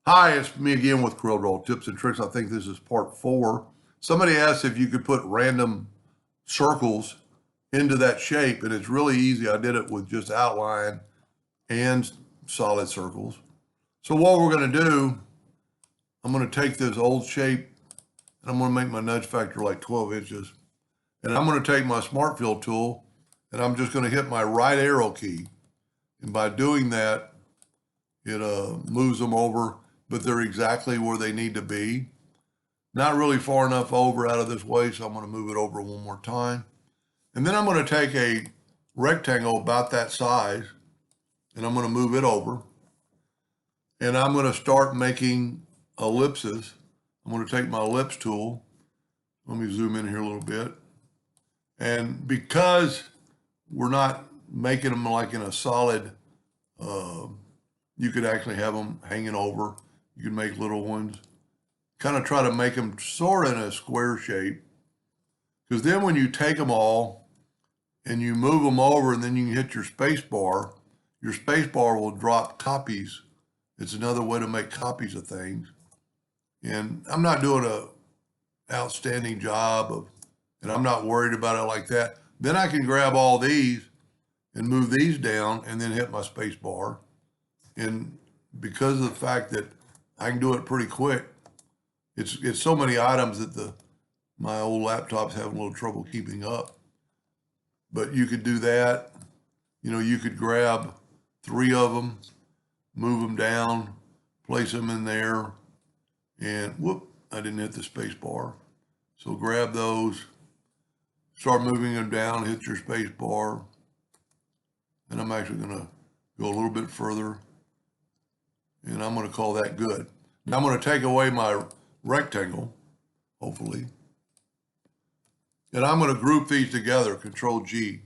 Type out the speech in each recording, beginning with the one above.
Hi, it's me again with Corel Tips and Tricks. I think this is part 4. Somebody asked if you could put random circles into that shape, and it's really easy. I did it with just outline and solid circles. So what we're going to do, I'm going to take this old shape, and I'm going to make my nudge factor like 12 inches. And I'm going to take my Smart Fill tool, and I'm just going to hit my right arrow key. And by doing that, it moves them over, but they're exactly where they need to be. Not really far enough over out of this way, so I'm going to move it over one more time. And then I'm going to take a rectangle about that size, and I'm going to move it over. And I'm going to start making ellipses. I'm going to take my ellipse tool. Let me zoom in here a little bit. And because we're not making them like in a solid, you could actually have them hanging over. You can make little ones. Kind of try to make them sort of in a square shape. Because then when you take them all and you move them over and then you can hit your space bar will drop copies. It's another way to make copies of things. And I'm not doing a outstanding job of, and I'm not worried about it like that. Then I can grab all these and move these down and then hit my space bar. And because of the fact that I can do it pretty quick, it's so many items that my old laptop's having a little trouble keeping up. But you could do that. You know, you could grab 3 of them, move them down, place them in there, and whoop, I didn't hit the space bar. So grab those, start moving them down, hit your space bar. And I'm actually gonna go a little bit further, and I'm going to call that good. Now I'm going to take away my rectangle, hopefully, and I'm going to group these together, Control G.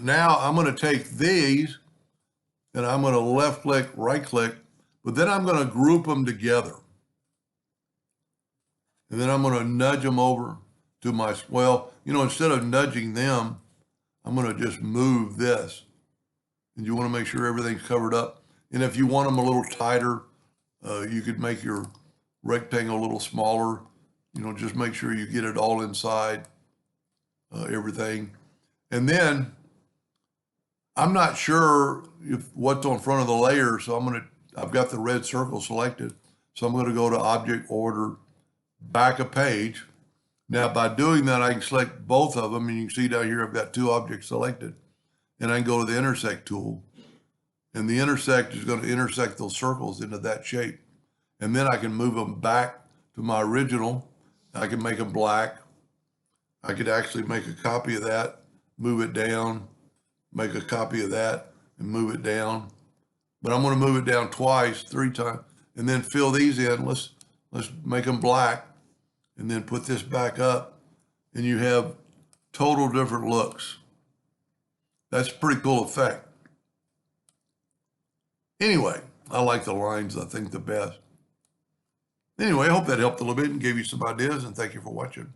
Now I'm going to take these, and I'm going to left click, right click, but then I'm going to group them together. And then I'm going to nudge them over to my, well, you know, instead of nudging them, I'm going to just move this. And you want to make sure everything's covered up. And if you want them a little tighter, you could make your rectangle a little smaller. You know, just make sure you get it all inside everything. And then I'm not sure if what's on front of the layer, so I've got the red circle selected. So I'm going to go to Object, Order, Back a Page. Now by doing that, I can select both of them, and you can see down here I've got 2 objects selected. And I can go to the Intersect tool. And the intersect is going to intersect those circles into that shape. And then I can move them back to my original. I can make them black. I could actually make a copy of that, move it down, make a copy of that, and move it down. But I'm going to move it down twice, 3 times, and then fill these in. Let's make them black, and then put this back up, and you have total different looks. That's a pretty cool effect. Anyway, I like the lines, I think, the best. Anyway, I hope that helped a little bit and gave you some ideas, and thank you for watching.